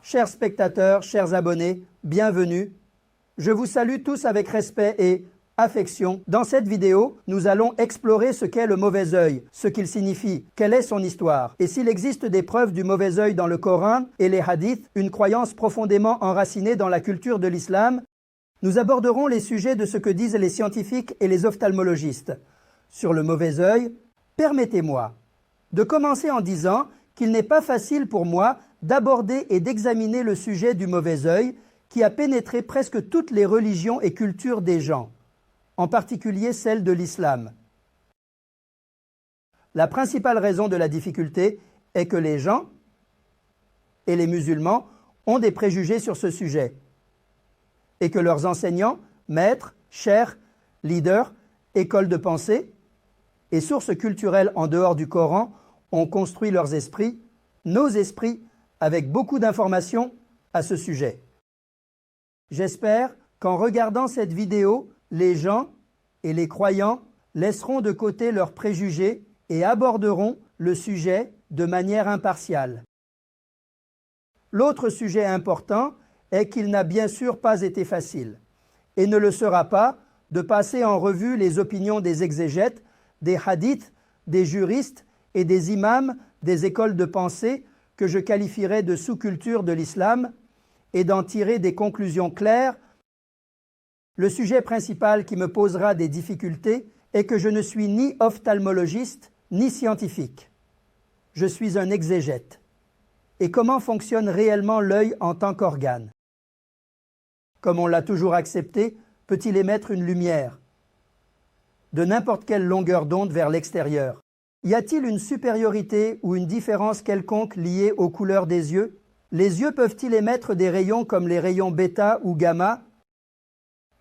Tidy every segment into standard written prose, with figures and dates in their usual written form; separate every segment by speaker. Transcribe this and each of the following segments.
Speaker 1: Chers spectateurs, chers abonnés, bienvenue. Je vous salue tous avec respect et affection. Dans cette vidéo, nous allons explorer ce qu'est le mauvais œil, ce qu'il signifie, quelle est son histoire, et s'il existe des preuves du mauvais œil dans le Coran et les hadiths, une croyance profondément enracinée dans la culture de l'islam. Nous aborderons les sujets de ce que disent les scientifiques et les ophtalmologistes. Sur le mauvais œil, permettez-moi de commencer en disant qu'il n'est pas facile pour moi d'aborder et d'examiner le sujet du mauvais œil qui a pénétré presque toutes les religions et cultures des gens, en particulier celle de l'islam. La principale raison de la difficulté est que les gens et les musulmans ont des préjugés sur ce sujet et que leurs enseignants, maîtres, cheikhs, leaders, écoles de pensée et sources culturelles en dehors du Coran ont construit leurs esprits, nos esprits, avec beaucoup d'informations à ce sujet. J'espère qu'en regardant cette vidéo, les gens et les croyants laisseront de côté leurs préjugés et aborderont le sujet de manière impartiale. L'autre sujet important est qu'il n'a bien sûr pas été facile, et ne le sera pas, de passer en revue les opinions des exégètes, des hadiths, des juristes et des imams des écoles de pensée que je qualifierais de sous-culture de l'islam et d'en tirer des conclusions claires. Le sujet principal qui me posera des difficultés est que je ne suis ni ophtalmologiste ni scientifique. Je suis un exégète. Et comment fonctionne réellement l'œil en tant qu'organe? Comme on l'a toujours accepté, peut-il émettre une lumière de n'importe quelle longueur d'onde vers l'extérieur? Y a-t-il une supériorité ou une différence quelconque liée aux couleurs des yeux? Les yeux peuvent-ils émettre des rayons comme les rayons bêta ou gamma?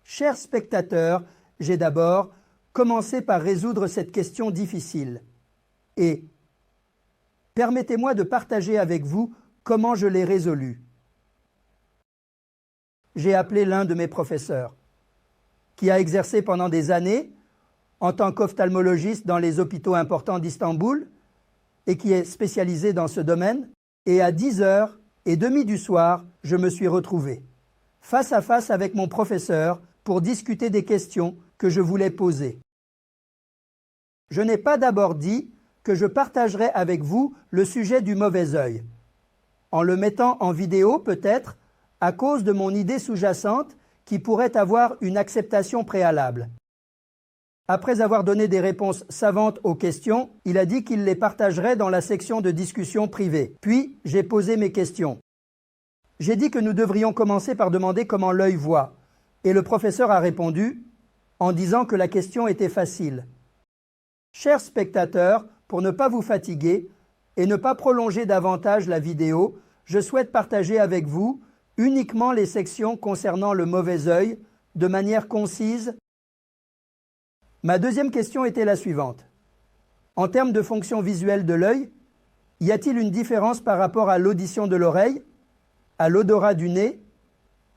Speaker 1: Chers spectateurs, j'ai d'abord commencé par résoudre cette question difficile. Et permettez-moi de partager avec vous comment je l'ai résolue. J'ai appelé l'un de mes professeurs, qui a exercé pendant des années en tant qu'ophtalmologiste dans les hôpitaux importants d'Istanbul et qui est spécialisé dans ce domaine. Et à 10h30 du soir, je me suis retrouvé face à face avec mon professeur pour discuter des questions que je voulais poser. Je n'ai pas d'abord dit que je partagerais avec vous le sujet du mauvais œil, en le mettant en vidéo peut-être à cause de mon idée sous-jacente qui pourrait avoir une acceptation préalable. Après avoir donné des réponses savantes aux questions, il a dit qu'il les partagerait dans la section de discussion privée. Puis, j'ai posé mes questions. J'ai dit que nous devrions commencer par demander comment l'œil voit. Et le professeur a répondu en disant que la question était facile. Chers spectateurs, pour ne pas vous fatiguer et ne pas prolonger davantage la vidéo, je souhaite partager avec vous uniquement les sections concernant le mauvais œil de manière concise. Ma deuxième question était la suivante. En termes de fonction visuelle de l'œil, y a-t-il une différence par rapport à l'audition de l'oreille, à l'odorat du nez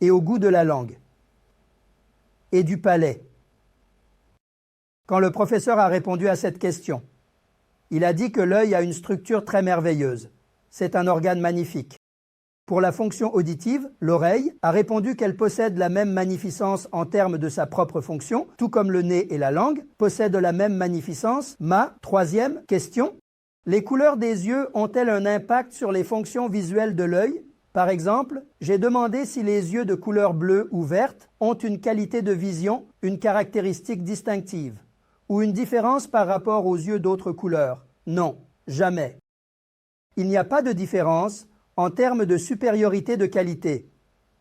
Speaker 1: et au goût de la langue et du palais? Quand le professeur a répondu à cette question, il a dit que l'œil a une structure très merveilleuse. C'est un organe magnifique. Pour la fonction auditive, l'oreille a répondu qu'elle possède la même magnificence en termes de sa propre fonction, tout comme le nez et la langue possèdent la même magnificence. Ma troisième question, les couleurs des yeux ont-elles un impact sur les fonctions visuelles de l'œil? Par exemple, j'ai demandé si les yeux de couleur bleue ou verte ont une qualité de vision, une caractéristique distinctive, ou une différence par rapport aux yeux d'autres couleurs. Non, jamais. Il n'y a pas de différence en termes de supériorité de qualité,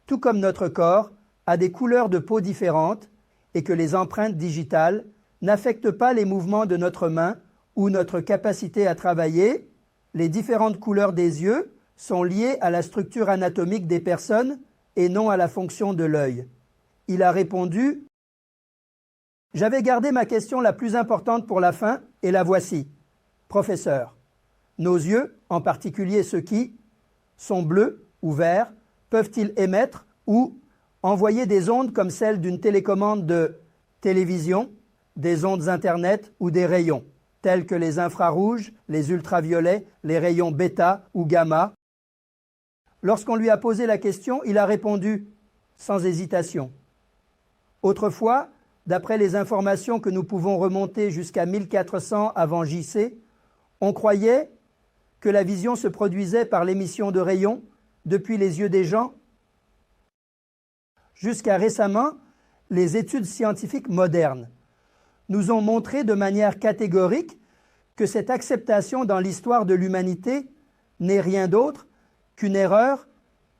Speaker 1: tout comme notre corps a des couleurs de peau différentes et que les empreintes digitales n'affectent pas les mouvements de notre main ou notre capacité à travailler. Les différentes couleurs des yeux sont liées à la structure anatomique des personnes et non à la fonction de l'œil. Il a répondu « J'avais gardé ma question la plus importante pour la fin et la voici. Professeur, nos yeux, en particulier ceux qui sont bleus ou verts, peuvent-ils émettre ou envoyer des ondes comme celles d'une télécommande de télévision, des ondes Internet ou des rayons, tels que les infrarouges, les ultraviolets, les rayons bêta ou gamma? Lorsqu'on lui a posé la question, il a répondu sans hésitation. Autrefois, d'après les informations que nous pouvons remonter jusqu'à 1400 avant JC, on croyait que la vision se produisait par l'émission de rayons depuis les yeux des gens. Jusqu'à récemment, les études scientifiques modernes nous ont montré de manière catégorique que cette acceptation dans l'histoire de l'humanité n'est rien d'autre qu'une erreur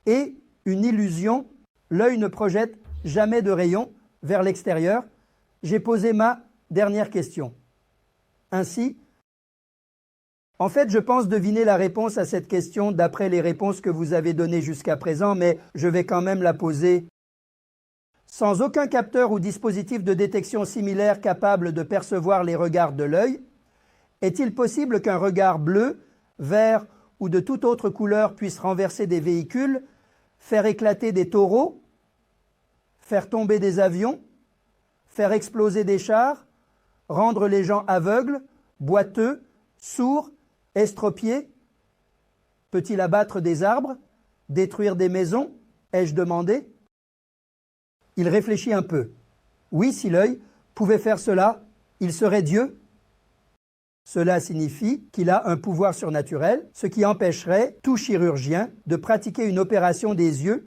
Speaker 1: et une illusion. L'œil ne projette jamais de rayons vers l'extérieur. J'ai posé ma dernière question. Ainsi, en fait, je pense deviner la réponse à cette question d'après les réponses que vous avez données jusqu'à présent, mais je vais quand même la poser. Sans aucun capteur ou dispositif de détection similaire capable de percevoir les regards de l'œil, est-il possible qu'un regard bleu, vert ou de toute autre couleur puisse renverser des véhicules, faire éclater des taureaux, faire tomber des avions, faire exploser des chars, rendre les gens aveugles, boiteux, sourds, estropiés? Peut-il abattre des arbres, détruire des maisons? Ai-je demandé. Il réfléchit un peu. Oui, si l'œil pouvait faire cela, il serait Dieu. Cela signifie qu'il a un pouvoir surnaturel, ce qui empêcherait tout chirurgien de pratiquer une opération des yeux.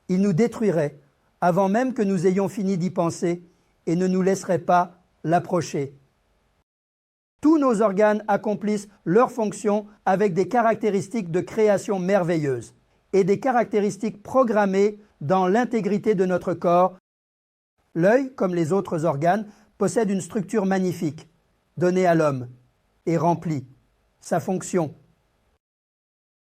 Speaker 1: Il nous détruirait avant même que nous ayons fini d'y penser et ne nous laisserait pas l'approcher. Tous nos organes accomplissent leurs fonctions avec des caractéristiques de création merveilleuses et des caractéristiques programmées dans l'intégrité de notre corps. L'œil, comme les autres organes, possède une structure magnifique, donnée à l'homme, et remplit sa fonction.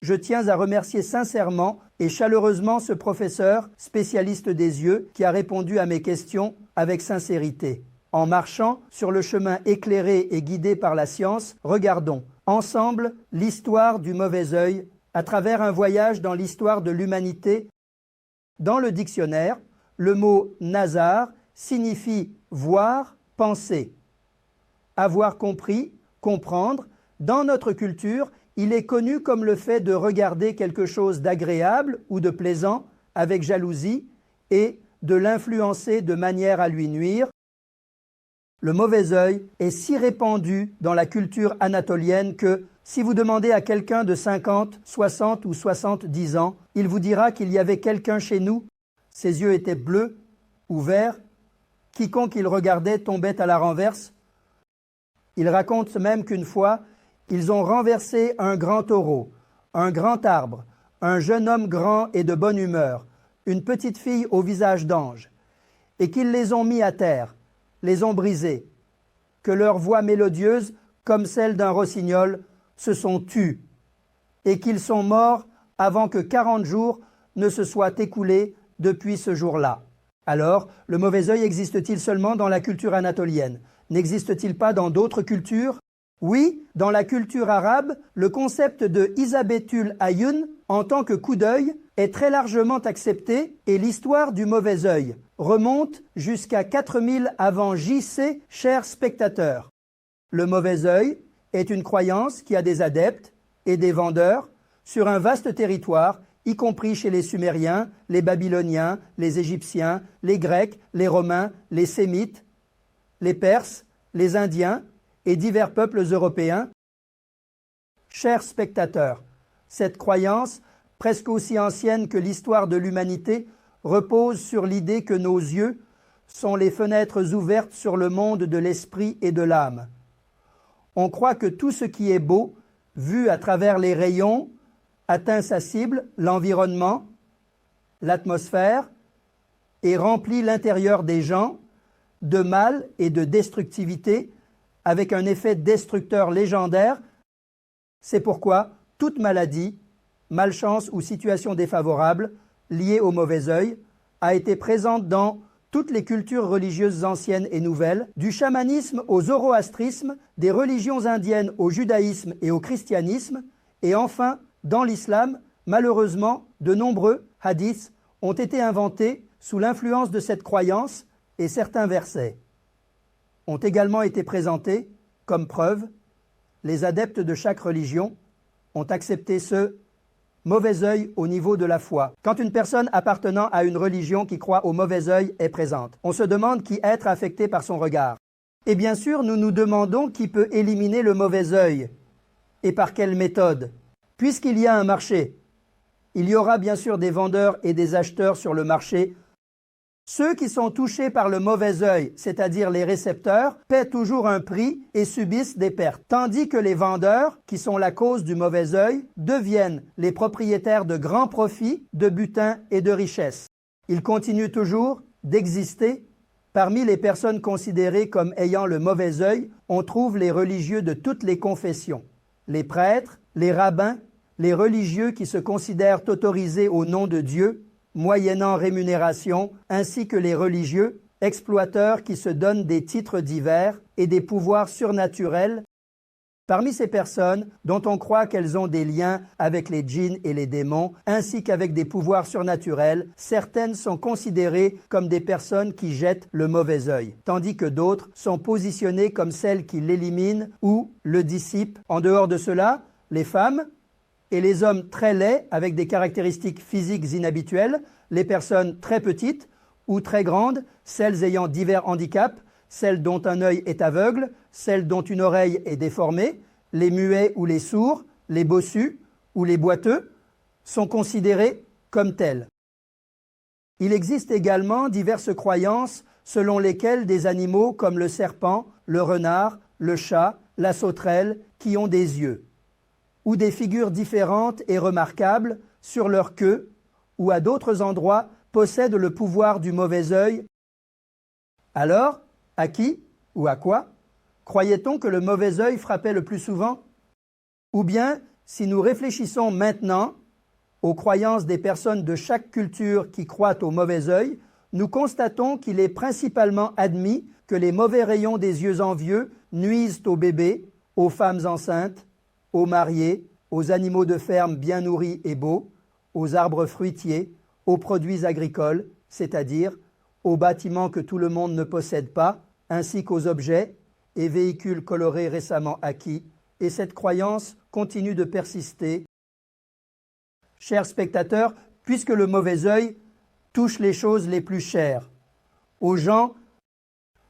Speaker 1: Je tiens à remercier sincèrement et chaleureusement ce professeur spécialiste des yeux qui a répondu à mes questions avec sincérité. En marchant sur le chemin éclairé et guidé par la science, regardons ensemble l'histoire du mauvais œil à travers un voyage dans l'histoire de l'humanité. Dans le dictionnaire, le mot « nazar » signifie « voir, penser ». Avoir compris, comprendre, dans notre culture, il est connu comme le fait de regarder quelque chose d'agréable ou de plaisant avec jalousie et de l'influencer de manière à lui nuire. Le mauvais œil est si répandu dans la culture anatolienne que, si vous demandez à quelqu'un de 50, 60 ou 70 ans, il vous dira qu'il y avait quelqu'un chez nous, ses yeux étaient bleus ou verts, quiconque il regardait tombait à la renverse. Il raconte même qu'une fois, ils ont renversé un grand taureau, un grand arbre, un jeune homme grand et de bonne humeur, une petite fille au visage d'ange, et qu'ils les ont mis à terre, les ont brisés, que leurs voix mélodieuses, comme celles d'un rossignol, se sont tues, et qu'ils sont morts avant que 40 jours ne se soient écoulés depuis ce jour-là. Alors, le mauvais œil existe-t-il seulement dans la culture anatolienne? N'existe-t-il pas dans d'autres cultures? Oui, dans la culture arabe, le concept de Isabetul Ayun en tant que coup d'œil est très largement accepté et l'histoire du mauvais œil remonte jusqu'à 4000 avant JC, chers spectateurs. Le mauvais œil est une croyance qui a des adeptes et des vendeurs sur un vaste territoire, y compris chez les Sumériens, les Babyloniens, les Égyptiens, les Grecs, les Romains, les Sémites, les Perses, les Indiens et divers peuples européens. Chers spectateurs, cette croyance, presque aussi ancienne que l'histoire de l'humanité, repose sur l'idée que nos yeux sont les fenêtres ouvertes sur le monde de l'esprit et de l'âme. On croit que tout ce qui est beau, vu à travers les rayons, atteint sa cible, l'environnement, l'atmosphère, et remplit l'intérieur des gens de mal et de destructivité, avec un effet destructeur légendaire. C'est pourquoi toute maladie, malchance ou situation défavorable liée au mauvais œil a été présente dans toutes les cultures religieuses anciennes et nouvelles, du chamanisme au zoroastrisme, des religions indiennes au judaïsme et au christianisme, et enfin, dans l'islam, malheureusement, de nombreux hadiths ont été inventés sous l'influence de cette croyance et certains versets ont également été présentés comme preuve. Les adeptes de chaque religion ont accepté ce mauvais œil au niveau de la foi. Quand une personne appartenant à une religion qui croit au mauvais œil est présente, on se demande qui être affecté par son regard. Et bien sûr, nous nous demandons qui peut éliminer le mauvais œil et par quelle méthode. Puisqu'il y a un marché, il y aura bien sûr des vendeurs et des acheteurs sur le marché. Ceux qui sont touchés par le mauvais œil, c'est-à-dire les récepteurs, paient toujours un prix et subissent des pertes, tandis que les vendeurs, qui sont la cause du mauvais œil, deviennent les propriétaires de grands profits, de butin et de richesses. Ils continuent toujours d'exister. Parmi les personnes considérées comme ayant le mauvais œil, on trouve les religieux de toutes les confessions, les prêtres, les rabbins, les religieux qui se considèrent autorisés au nom de Dieu, moyennant rémunération, ainsi que les religieux, exploiteurs qui se donnent des titres divers et des pouvoirs surnaturels. Parmi ces personnes, dont on croit qu'elles ont des liens avec les djinns et les démons, ainsi qu'avec des pouvoirs surnaturels, certaines sont considérées comme des personnes qui jettent le mauvais œil, tandis que d'autres sont positionnées comme celles qui l'éliminent ou le dissipent. En dehors de cela, les femmes et les hommes très laids avec des caractéristiques physiques inhabituelles, les personnes très petites ou très grandes, celles ayant divers handicaps, celles dont un œil est aveugle, celles dont une oreille est déformée, les muets ou les sourds, les bossus ou les boiteux, sont considérés comme tels. Il existe également diverses croyances selon lesquelles des animaux comme le serpent, le renard, le chat, la sauterelle, qui ont des yeux, ou des figures différentes et remarquables sur leur queue, ou à d'autres endroits, possèdent le pouvoir du mauvais œil. Alors, à qui ou à quoi croyait-on que le mauvais œil frappait le plus souvent? Ou bien, si nous réfléchissons maintenant aux croyances des personnes de chaque culture qui croient au mauvais œil, nous constatons qu'il est principalement admis que les mauvais rayons des yeux envieux nuisent aux bébés, aux femmes enceintes, aux mariés, aux animaux de ferme bien nourris et beaux, aux arbres fruitiers, aux produits agricoles, c'est-à-dire aux bâtiments que tout le monde ne possède pas, ainsi qu'aux objets et véhicules colorés récemment acquis, et cette croyance continue de persister. Chers spectateurs, puisque le mauvais œil touche les choses les plus chères aux gens,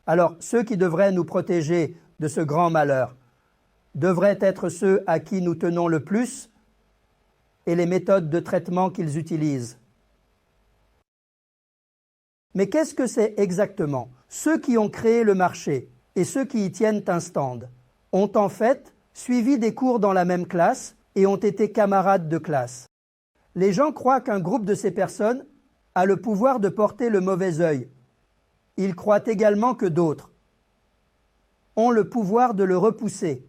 Speaker 1: alors ceux qui devraient nous protéger de ce grand malheur devraient être ceux à qui nous tenons le plus et les méthodes de traitement qu'ils utilisent. Mais qu'est-ce que c'est exactement? Ceux qui ont créé le marché et ceux qui y tiennent un stand ont en fait suivi des cours dans la même classe et ont été camarades de classe. Les gens croient qu'un groupe de ces personnes a le pouvoir de porter le mauvais œil. Ils croient également que d'autres ont le pouvoir de le repousser.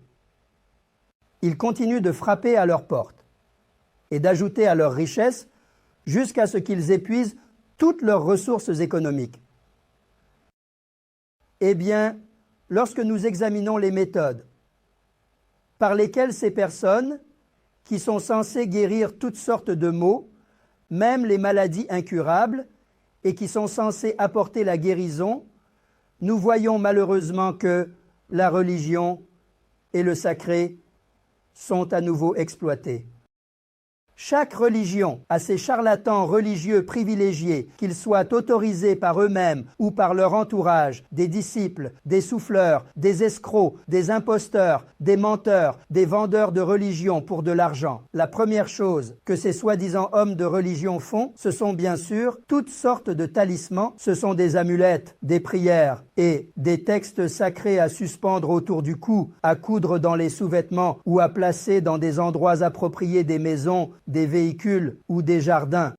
Speaker 1: Ils continuent de frapper à leur porte et d'ajouter à leur richesse jusqu'à ce qu'ils épuisent toutes leurs ressources économiques. Eh bien, lorsque nous examinons les méthodes par lesquelles ces personnes, qui sont censées guérir toutes sortes de maux, même les maladies incurables, et qui sont censées apporter la guérison, nous voyons malheureusement que la religion et le sacré sont à nouveau exploités. Chaque religion a ses charlatans religieux privilégiés, qu'ils soient autorisés par eux-mêmes ou par leur entourage, des disciples, des souffleurs, des escrocs, des imposteurs, des menteurs, des vendeurs de religion pour de l'argent. La première chose que ces soi-disant hommes de religion font, ce sont bien sûr toutes sortes de talismans, ce sont des amulettes, des prières et des textes sacrés à suspendre autour du cou, à coudre dans les sous-vêtements ou à placer dans des endroits appropriés des maisons, des véhicules ou des jardins.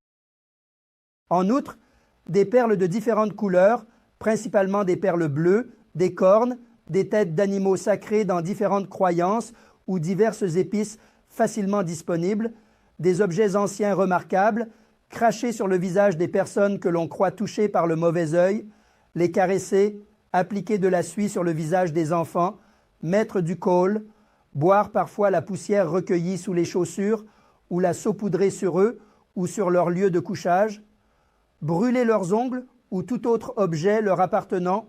Speaker 1: En outre, des perles de différentes couleurs, principalement des perles bleues, des cornes, des têtes d'animaux sacrés dans différentes croyances ou diverses épices facilement disponibles, des objets anciens remarquables, crachés sur le visage des personnes que l'on croit touchées par le mauvais œil, les caresser, appliquer de la suie sur le visage des enfants, mettre du khol, boire parfois la poussière recueillie sous les chaussures, ou la saupoudrer sur eux ou sur leur lieu de couchage, brûler leurs ongles ou tout autre objet leur appartenant,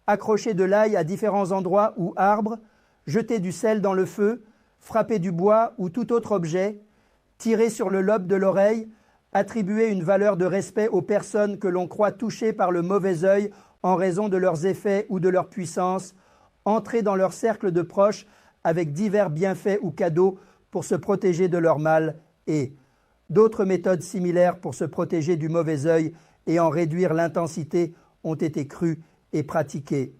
Speaker 1: accrocher de l'ail à différents endroits ou arbres, jeter du sel dans le feu, frapper du bois ou tout autre objet, tirer sur le lobe de l'oreille, attribuer une valeur de respect aux personnes que l'on croit touchées par le mauvais œil en raison de leurs effets ou de leur puissance, entrer dans leur cercle de proches avec divers bienfaits ou cadeaux pour se protéger de leur mal et d'autres méthodes similaires pour se protéger du mauvais œil et en réduire l'intensité ont été crues et pratiquées.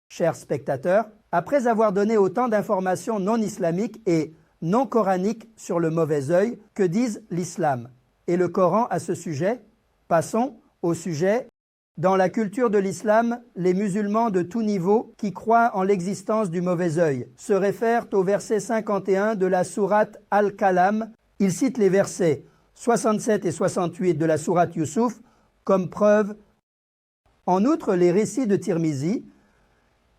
Speaker 1: Chers spectateurs, après avoir donné autant d'informations non islamiques et non coraniques sur le mauvais œil, que disent l'islam et le Coran à ce sujet? Passons au sujet. Dans la culture de l'islam, les musulmans de tout niveau qui croient en l'existence du mauvais œil se réfèrent au verset 51 de la sourate Al-Kalam. Ils citent les versets 67 et 68 de la sourate Yusuf comme preuve. En outre, les récits de Tirmizi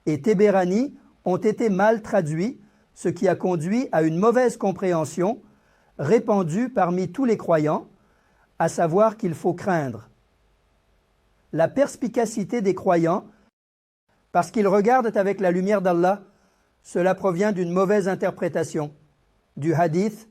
Speaker 1: et Téberani ont été mal traduits, ce qui a conduit à une mauvaise compréhension répandue parmi tous les croyants, à savoir qu'il faut craindre la perspicacité des croyants parce qu'ils regardent avec la lumière d'Allah. Cela provient d'une mauvaise interprétation du hadith.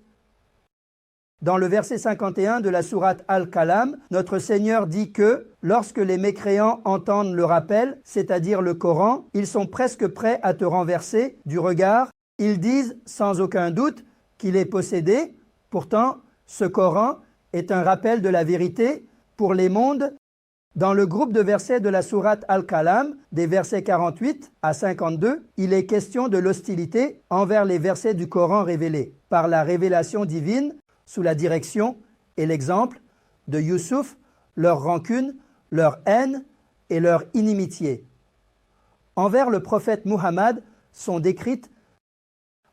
Speaker 1: Dans le verset 51 de la sourate Al-Kalam, notre Seigneur dit que lorsque les mécréants entendent le rappel, c'est-à-dire le Coran, ils sont presque prêts à te renverser du regard. Ils disent sans aucun doute qu'il est possédé. Pourtant, ce Coran est un rappel de la vérité pour les mondes. Dans le groupe de versets de la sourate Al-Kalam, des versets 48 à 52, il est question de l'hostilité envers les versets du Coran révélés par la révélation divine sous la direction et l'exemple de Yusuf, leur rancune, leur haine et leur inimitié. Envers le prophète Muhammad sont décrites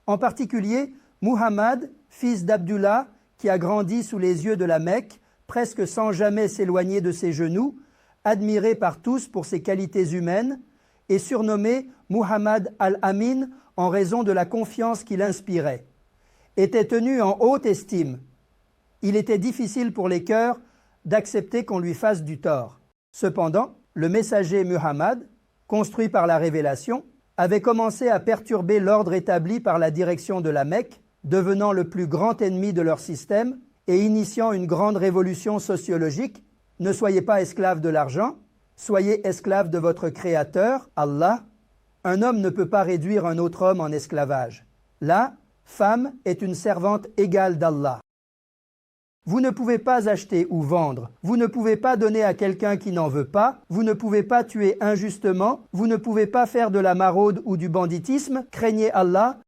Speaker 1: en particulier Muhammad, fils d'Abdullah, qui a grandi sous les yeux de la Mecque, presque sans jamais s'éloigner de ses genoux, admiré par tous pour ses qualités humaines, et surnommé Muhammad al-Amin en raison de la confiance qu'il inspirait, était tenu en haute estime. Il était difficile pour les cœurs d'accepter qu'on lui fasse du tort. Cependant, le messager Muhammad, construit par la révélation, avait commencé à perturber l'ordre établi par la direction de la Mecque, devenant le plus grand ennemi de leur système et initiant une grande révolution sociologique. Ne soyez pas esclaves de l'argent, soyez esclaves de votre Créateur, Allah. Un homme ne peut pas réduire un autre homme en esclavage. La femme est une servante égale d'Allah. Vous ne pouvez pas acheter ou vendre, vous ne pouvez pas donner à quelqu'un qui n'en veut pas, vous ne pouvez pas tuer injustement, vous ne pouvez pas faire de la maraude ou du banditisme, craignez Allah.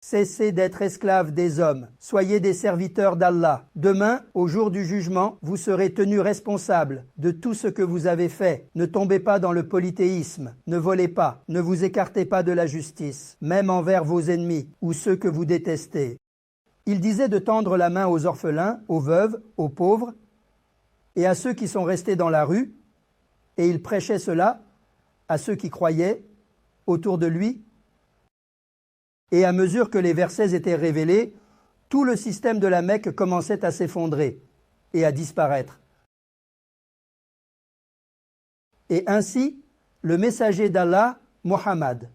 Speaker 1: Cessez d'être esclaves des hommes, soyez des serviteurs d'Allah. Demain, au jour du jugement, vous serez tenus responsables de tout ce que vous avez fait. Ne tombez pas dans le polythéisme, ne volez pas, ne vous écartez pas de la justice, même envers vos ennemis ou ceux que vous détestez. Il disait de tendre la main aux orphelins, aux veuves, aux pauvres et à ceux qui sont restés dans la rue, et il prêchait cela à ceux qui croyaient autour de lui. Et à mesure que les versets étaient révélés, tout le système de la Mecque commençait à s'effondrer et à disparaître. Et ainsi, le messager d'Allah, Muhammad,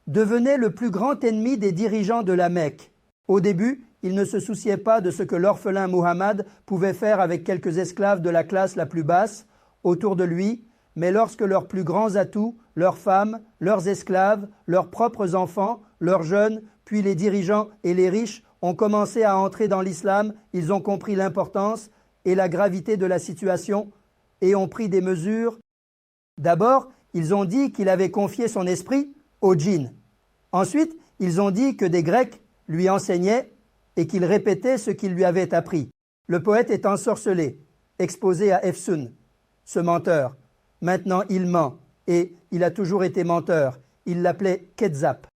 Speaker 1: devenait le plus grand ennemi des dirigeants de la Mecque. Au début, il ne se souciait pas de ce que l'orphelin Muhammad pouvait faire avec quelques esclaves de la classe la plus basse autour de lui, mais lorsque leurs plus grands atouts, leurs femmes, leurs esclaves, leurs propres enfants, leurs jeunes, puis les dirigeants et les riches ont commencé à entrer dans l'islam, ils ont compris l'importance et la gravité de la situation et ont pris des mesures. D'abord, ils ont dit qu'il avait confié son esprit aux djinns. Ensuite, ils ont dit que des Grecs lui enseignaient et qu'il répétait ce qu'ils lui avaient appris. Le poète est ensorcelé, exposé à Efsun, ce menteur. Maintenant, il ment, et il a toujours été menteur. Ils l'appelaient Ketzap.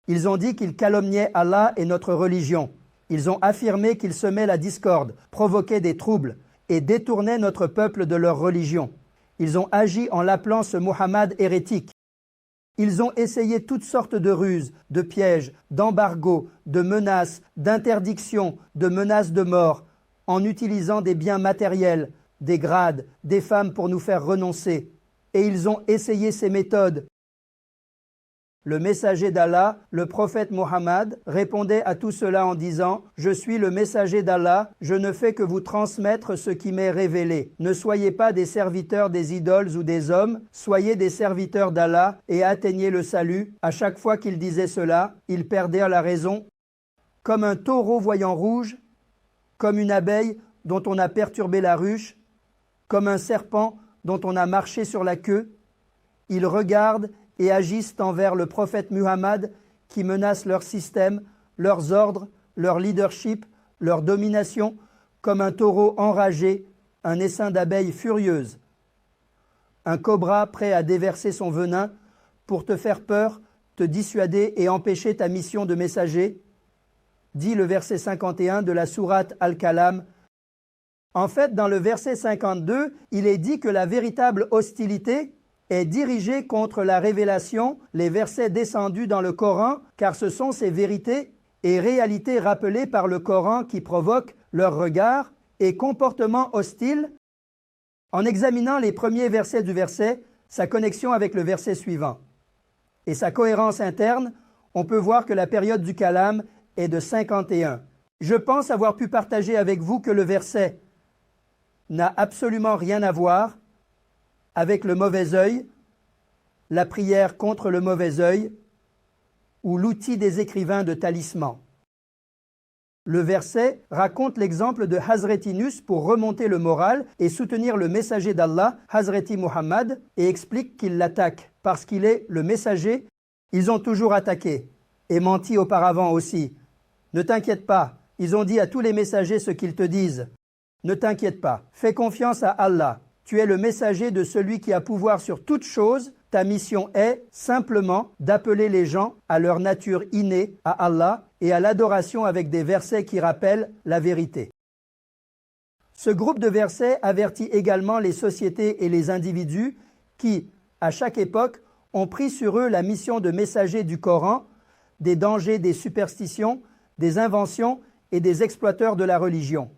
Speaker 1: Ils ont dit qu'il calomniait Allah et notre religion. Ils ont affirmé qu'il semait la discorde, provoquait des troubles et détournait notre peuple de leur religion. Ils ont agi en l'appelant ce Muhammad hérétique. Ils ont essayé toutes sortes de ruses, de pièges, d'embargos, de menaces, d'interdictions, de menaces de mort, en utilisant des biens matériels, des grades, des femmes pour nous faire renoncer. Et ils ont essayé ces méthodes le messager d'Allah, le prophète Mohammed, répondait à tout cela en disant « Je suis le messager d'Allah, je ne fais que vous transmettre ce qui m'est révélé. Ne soyez pas des serviteurs des idoles ou des hommes, soyez des serviteurs d'Allah et atteignez le salut. » À chaque fois qu'ils disaient cela, ils perdirent la raison. Comme un taureau voyant rouge, comme une abeille dont on a perturbé la ruche, comme un serpent dont on a marché sur la queue, ils regardent et agissent envers le prophète Muhammad qui menace leur système, leurs ordres, leur leadership, leur domination, comme un taureau enragé, un essaim d'abeilles furieuse. Un cobra prêt à déverser son venin pour te faire peur, te dissuader et empêcher ta mission de messager, dit le verset 51 de la sourate Al-Kalam. En fait, dans le verset 52, il est dit que la véritable hostilité est dirigée contre la révélation, les versets descendus dans le Coran, car ce sont ces vérités et réalités rappelées par le Coran qui provoquent leur regard et comportement hostile. En examinant les premiers versets du verset, sa connexion avec le verset suivant et sa cohérence interne, on peut voir que la période du Kalam est de 51. Je pense avoir pu partager avec vous que le verset n'a absolument rien à voir avec le mauvais œil, la prière contre le mauvais œil ou l'outil des écrivains de talisman. Le verset raconte l'exemple de Hazreti Nus pour remonter le moral et soutenir le messager d'Allah, Hazreti Muhammad, et explique qu'il l'attaque parce qu'il est le messager. Ils ont toujours attaqué et menti auparavant aussi. Ne t'inquiète pas, ils ont dit à tous les messagers ce qu'ils te disent. Ne t'inquiète pas, fais confiance à Allah. Tu es le messager de celui qui a pouvoir sur toute chose. Ta mission est simplement d'appeler les gens à leur nature innée, à Allah et à l'adoration avec des versets qui rappellent la vérité. Ce groupe de versets avertit également les sociétés et les individus qui, à chaque époque, ont pris sur eux la mission de messager du Coran, des dangers des superstitions, des inventions et des exploiteurs de la religion.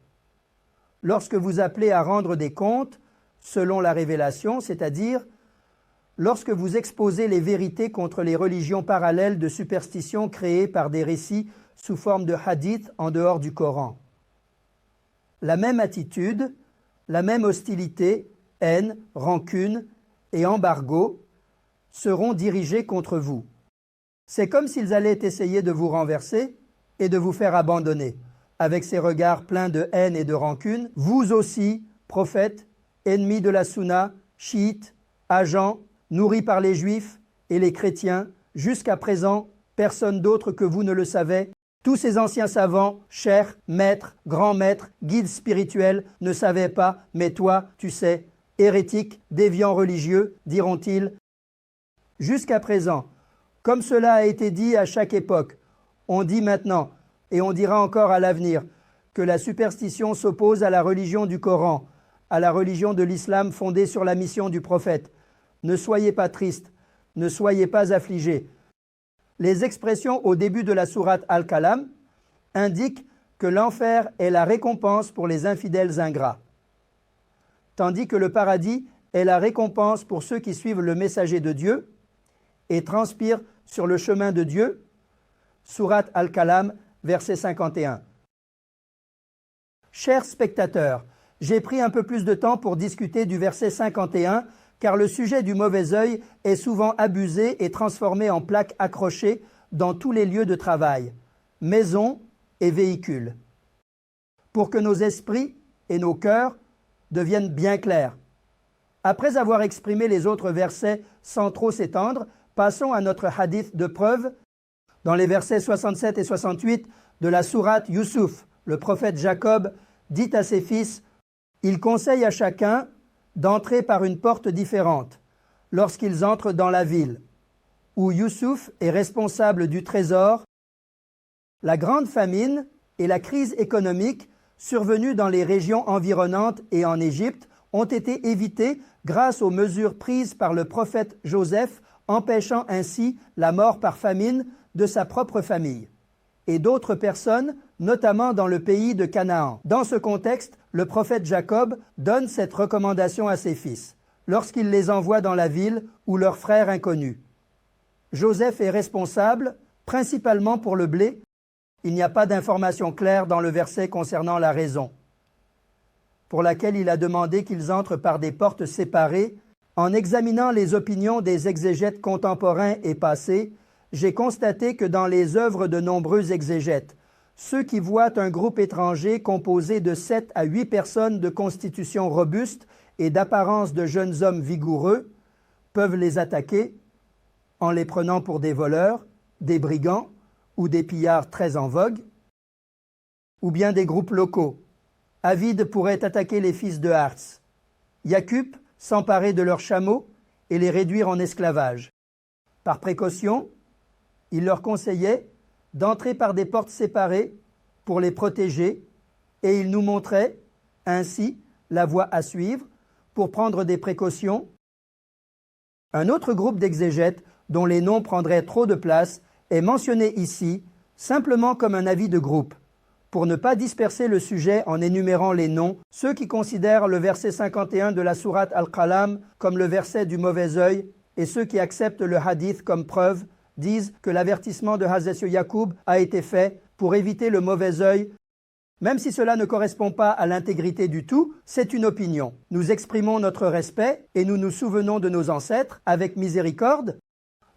Speaker 1: Lorsque vous appelez à rendre des comptes, selon la révélation, c'est-à-dire lorsque vous exposez les vérités contre les religions parallèles de superstitions créées par des récits sous forme de hadiths en dehors du Coran. La même attitude, la même hostilité, haine, rancune et embargo seront dirigés contre vous. C'est comme s'ils allaient essayer de vous renverser et de vous faire abandonner. Avec ces regards pleins de haine et de rancune, vous aussi, prophètes, ennemis de la Sunna, chiites, agents, nourris par les Juifs et les chrétiens, jusqu'à présent, personne d'autre que vous ne le savait. Tous ces anciens savants, chers, maîtres, grands maîtres, guides spirituels, ne savaient pas, mais toi, tu sais, hérétique, déviant religieux, diront-ils. Jusqu'à présent, comme cela a été dit à chaque époque, on dit maintenant, et on dira encore à l'avenir, que la superstition s'oppose à la religion du Coran, à la religion de l'islam fondée sur la mission du prophète. Ne soyez pas tristes, ne soyez pas affligés. Les expressions au début de la sourate Al-Kalam indiquent que l'enfer est la récompense pour les infidèles ingrats, tandis que le paradis est la récompense pour ceux qui suivent le messager de Dieu et transpirent sur le chemin de Dieu. Sourate Al-Kalam, verset 51. Chers spectateurs, j'ai pris un peu plus de temps pour discuter du verset 51, car le sujet du mauvais œil est souvent abusé et transformé en plaques accrochées dans tous les lieux de travail, maisons et véhicules. Pour que nos esprits et nos cœurs deviennent bien clairs. Après avoir exprimé les autres versets sans trop s'étendre, passons à notre hadith de preuve. Dans les versets 67 et 68 de la sourate Yusuf, le prophète Jacob dit à ses fils « Il conseille à chacun d'entrer par une porte différente lorsqu'ils entrent dans la ville, où Yusuf est responsable du trésor. La grande famine et la crise économique survenues dans les régions environnantes et en Égypte ont été évitées grâce aux mesures prises par le prophète Joseph, empêchant ainsi la mort par famine de sa propre famille et d'autres personnes, notamment dans le pays de Canaan. Dans ce contexte, le prophète Jacob donne cette recommandation à ses fils, lorsqu'il les envoie dans la ville ou leurs frères inconnus. Joseph est responsable, principalement pour le blé. Il n'y a pas d'information claire dans le verset concernant la raison pour laquelle il a demandé qu'ils entrent par des portes séparées. En examinant les opinions des exégètes contemporains et passés, j'ai constaté que dans les œuvres de nombreux exégètes, ceux qui voient un groupe étranger composé de 7 à 8 personnes de constitution robuste et d'apparence de jeunes hommes vigoureux peuvent les attaquer en les prenant pour des voleurs, des brigands ou des pillards très en vogue, ou bien des groupes locaux. Avides pourrait attaquer les fils de Hartz. Yacup s'emparer de leurs chameaux et les réduire en esclavage. Par précaution, il leur conseillait d'entrer par des portes séparées pour les protéger et il nous montrait ainsi la voie à suivre pour prendre des précautions. Un autre groupe d'exégètes, dont les noms prendraient trop de place, est mentionné ici simplement comme un avis de groupe. Pour ne pas disperser le sujet en énumérant les noms, ceux qui considèrent le verset 51 de la sourate Al-Qalam comme le verset du mauvais œil et ceux qui acceptent le hadith comme preuve disent que l'avertissement de Hazrat Yacoub a été fait pour éviter le mauvais œil. Même si cela ne correspond pas à l'intégrité du tout, c'est une opinion. Nous exprimons notre respect et nous nous souvenons de nos ancêtres avec miséricorde.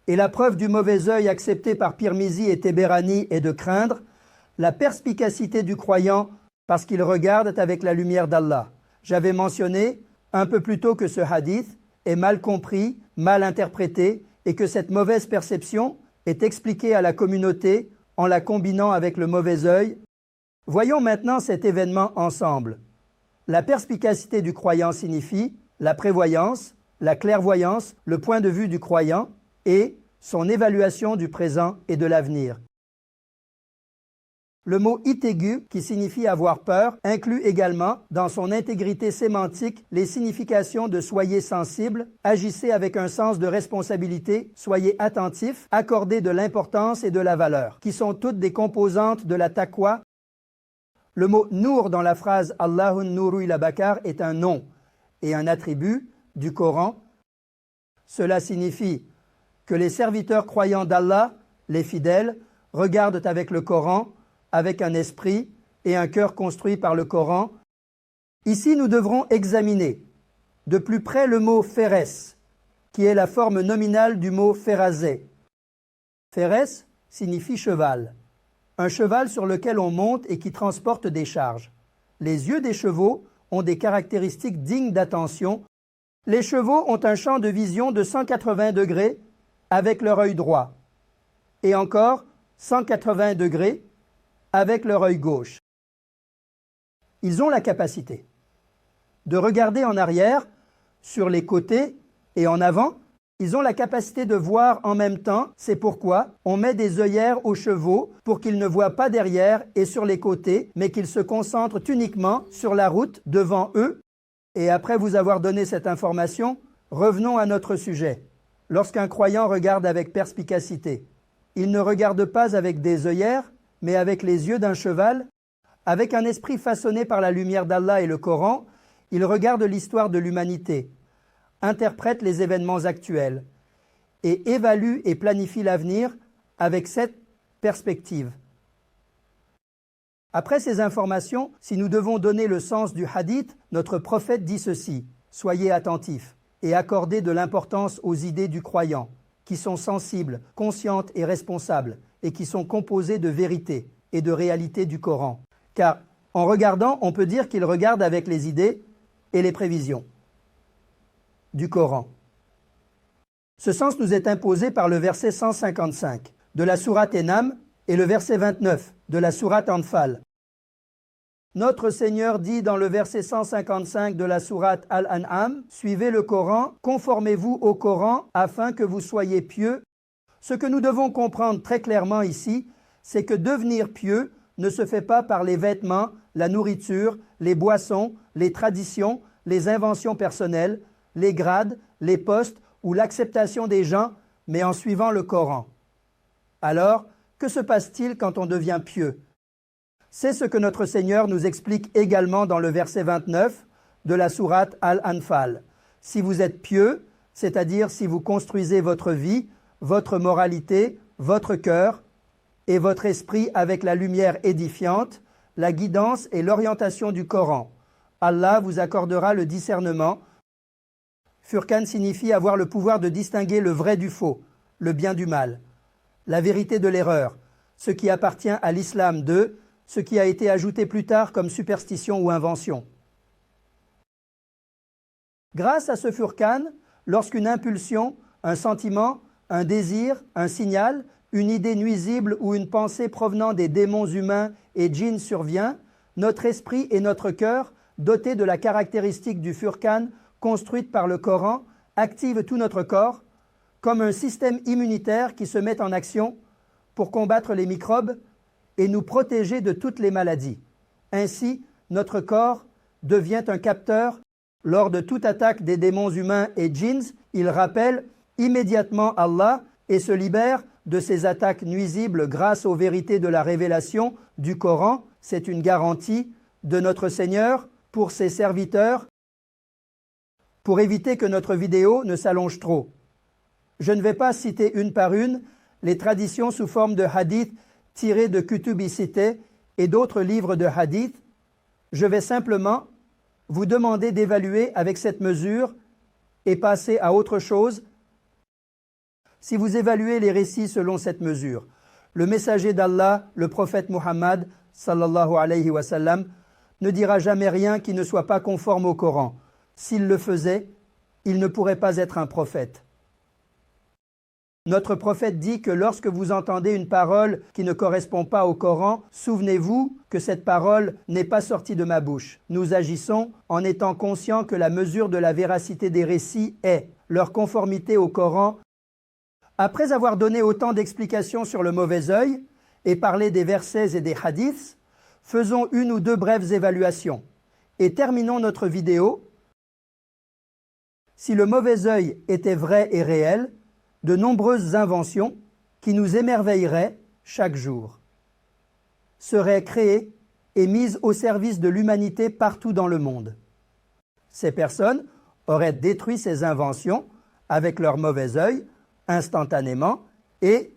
Speaker 1: Et la preuve du mauvais œil acceptée par Pirmizi et Téberani est de craindre la perspicacité du croyant parce qu'il regarde avec la lumière d'Allah. J'avais mentionné un peu plus tôt que ce hadith est mal compris, mal interprété et que cette mauvaise perception est expliquée à la communauté en la combinant avec le mauvais œil. Voyons maintenant cet événement ensemble. La perspicacité du croyant signifie la prévoyance, la clairvoyance, le point de vue du croyant et son évaluation du présent et de l'avenir. Le mot « itegu », qui signifie avoir peur, inclut également, dans son intégrité sémantique, les significations de « soyez sensible »,« agissez avec un sens de responsabilité »,« soyez attentif »,« accordez de l'importance et de la valeur », qui sont toutes des composantes de la taqwa. Le mot « nour » dans la phrase « Allahun nuru ila bakar » est un nom et un attribut du Coran. Cela signifie que les serviteurs croyants d'Allah, les fidèles, regardent avec le Coran, avec un esprit et un cœur construit par le Coran. Ici, nous devrons examiner de plus près le mot « feres », qui est la forme nominale du mot « ferazé ». Feres signifie cheval, un cheval sur lequel on monte et qui transporte des charges. Les yeux des chevaux ont des caractéristiques dignes d'attention. Les chevaux ont un champ de vision de 180 degrés avec leur œil droit, et encore 180 degrés avec leur œil gauche. Ils ont la capacité de regarder en arrière, sur les côtés et en avant. Ils ont la capacité de voir en même temps. C'est pourquoi on met des œillères aux chevaux pour qu'ils ne voient pas derrière et sur les côtés, mais qu'ils se concentrent uniquement sur la route devant eux. Et après vous avoir donné cette information, revenons à notre sujet. Lorsqu'un croyant regarde avec perspicacité, il ne regarde pas avec des œillères, mais avec les yeux d'un cheval, avec un esprit façonné par la lumière d'Allah et le Coran, il regarde l'histoire de l'humanité, interprète les événements actuels et évalue et planifie l'avenir avec cette perspective. Après ces informations, si nous devons donner le sens du hadith, notre prophète dit ceci: « Soyez attentifs et accordez de l'importance aux idées du croyant, qui sont sensibles, conscientes et responsables, et qui sont composées de vérité et de réalité du Coran. » Car en regardant, on peut dire qu'il regarde avec les idées et les prévisions du Coran. Ce sens nous est imposé par le verset 155 de la sourate Enam et le verset 29 de la sourate Anfal. Notre Seigneur dit dans le verset 155 de la sourate Al-An'am: « Suivez le Coran, conformez-vous au Coran afin que vous soyez pieux. » Ce que nous devons comprendre très clairement ici, c'est que devenir pieux ne se fait pas par les vêtements, la nourriture, les boissons, les traditions, les inventions personnelles, les grades, les postes ou l'acceptation des gens, mais en suivant le Coran. Alors, que se passe-t-il quand on devient pieux? C'est ce que notre Seigneur nous explique également dans le verset 29 de la sourate Al-Anfal. Si vous êtes pieux, c'est-à-dire si vous construisez votre vie, votre moralité, votre cœur et votre esprit avec la lumière édifiante, la guidance et l'orientation du Coran. Allah vous accordera le discernement. Furqan signifie avoir le pouvoir de distinguer le vrai du faux, le bien du mal, la vérité de l'erreur, ce qui appartient à l'islam de ce qui a été ajouté plus tard comme superstition ou invention. Grâce à ce Furqan, lorsqu'une impulsion, un sentiment, un désir, un signal, une idée nuisible ou une pensée provenant des démons humains et djinns survient, notre esprit et notre cœur, dotés de la caractéristique du Furqan construite par le Coran, activent tout notre corps comme un système immunitaire qui se met en action pour combattre les microbes et nous protéger de toutes les maladies. Ainsi, notre corps devient un capteur. Lors de toute attaque des démons humains et djinns, il rappelle immédiatement Allah et se libère de ces attaques nuisibles grâce aux vérités de la révélation du Coran. C'est une garantie de notre Seigneur pour ses serviteurs, pour éviter que notre vidéo ne s'allonge trop. Je ne vais pas citer une par une les traditions sous forme de hadith tirés de Kutubi Sittah et d'autres livres de hadith. Je vais simplement vous demander d'évaluer avec cette mesure et passer à autre chose. Si vous évaluez les récits selon cette mesure, le messager d'Allah, le prophète Muhammad, sallallahu alayhi wa sallam, ne dira jamais rien qui ne soit pas conforme au Coran. S'il le faisait, il ne pourrait pas être un prophète. Notre prophète dit que lorsque vous entendez une parole qui ne correspond pas au Coran, souvenez-vous que cette parole n'est pas sortie de ma bouche. Nous agissons en étant conscients que la mesure de la véracité des récits est leur conformité au Coran. Après avoir donné autant d'explications sur le mauvais œil et parlé des versets et des hadiths, faisons une ou deux brèves évaluations et terminons notre vidéo. Si le mauvais œil était vrai et réel, de nombreuses inventions qui nous émerveilleraient chaque jour seraient créées et mises au service de l'humanité partout dans le monde. Ces personnes auraient détruit ces inventions avec leur mauvais œil instantanément et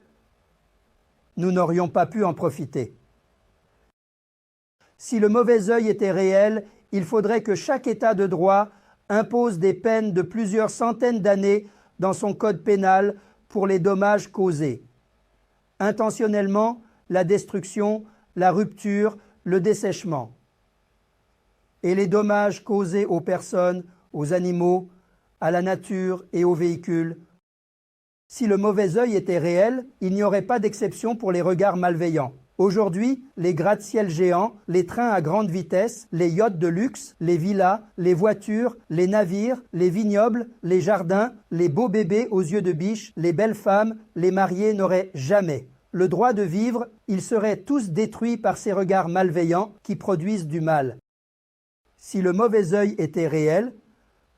Speaker 1: nous n'aurions pas pu en profiter. Si le mauvais œil était réel, il faudrait que chaque État de droit impose des peines de plusieurs centaines d'années dans son code pénal pour les dommages causés. Intentionnellement, la destruction, la rupture, le dessèchement. Et les dommages causés aux personnes, aux animaux, à la nature et aux véhicules. Si le mauvais œil était réel, il n'y aurait pas d'exception pour les regards malveillants. Aujourd'hui, les gratte-ciel géants, les trains à grande vitesse, les yachts de luxe, les villas, les voitures, les navires, les vignobles, les jardins, les beaux bébés aux yeux de biche, les belles femmes, les mariés n'auraient jamais le droit de vivre, ils seraient tous détruits par ces regards malveillants qui produisent du mal. Si le mauvais œil était réel,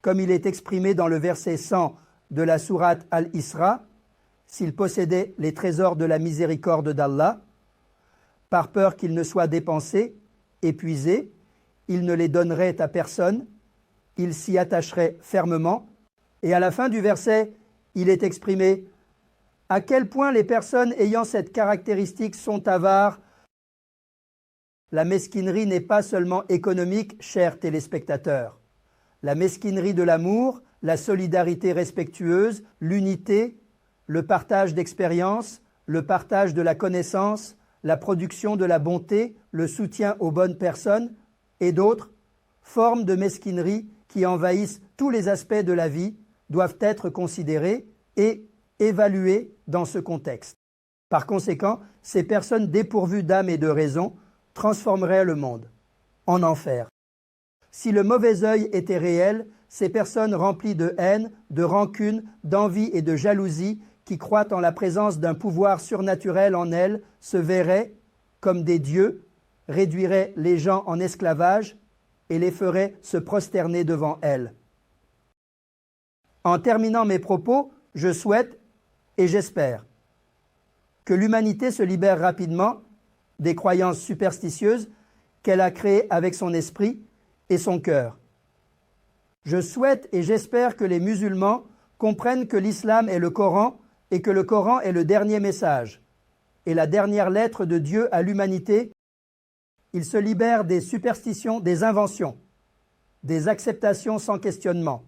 Speaker 1: comme il est exprimé dans le verset 100 de la sourate Al-Isra, s'il possédait les trésors de la miséricorde d'Allah, par peur qu'ils ne soient dépensés, épuisés, il ne les donnerait à personne, il s'y attacherait fermement. Et à la fin du verset, il est exprimé à quel point les personnes ayant cette caractéristique sont avares. La mesquinerie n'est pas seulement économique, chers téléspectateurs. La mesquinerie de l'amour, la solidarité respectueuse, l'unité, le partage d'expériences, le partage de la connaissance, la production de la bonté, le soutien aux bonnes personnes et d'autres formes de mesquinerie qui envahissent tous les aspects de la vie doivent être considérées et évaluées dans ce contexte. Par conséquent, ces personnes dépourvues d'âme et de raison transformeraient le monde en enfer. Si le mauvais œil était réel, ces personnes remplies de haine, de rancune, d'envie et de jalousie qui croient en la présence d'un pouvoir surnaturel en elles, se verraient comme des dieux, réduiraient les gens en esclavage et les feraient se prosterner devant elles. En terminant mes propos, je souhaite et j'espère que l'humanité se libère rapidement des croyances superstitieuses qu'elle a créées avec son esprit et son cœur. Je souhaite et j'espère que les musulmans comprennent que l'islam et le Coran et que le Coran est le dernier message et la dernière lettre de Dieu à l'humanité, il se libère des superstitions, des inventions, des acceptations sans questionnement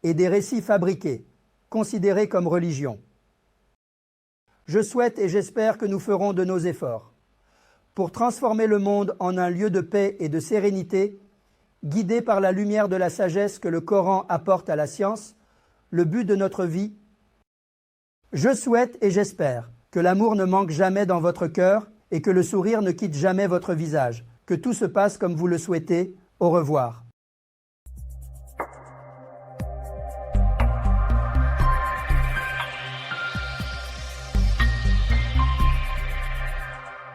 Speaker 1: et des récits fabriqués, considérés comme religion. Je souhaite et j'espère que nous ferons de nos efforts pour transformer le monde en un lieu de paix et de sérénité, guidé par la lumière de la sagesse que le Coran apporte à la science, le but de notre vie. Je souhaite et j'espère que l'amour ne manque jamais dans votre cœur et que le sourire ne quitte jamais votre visage, que tout se passe comme vous le souhaitez. Au revoir.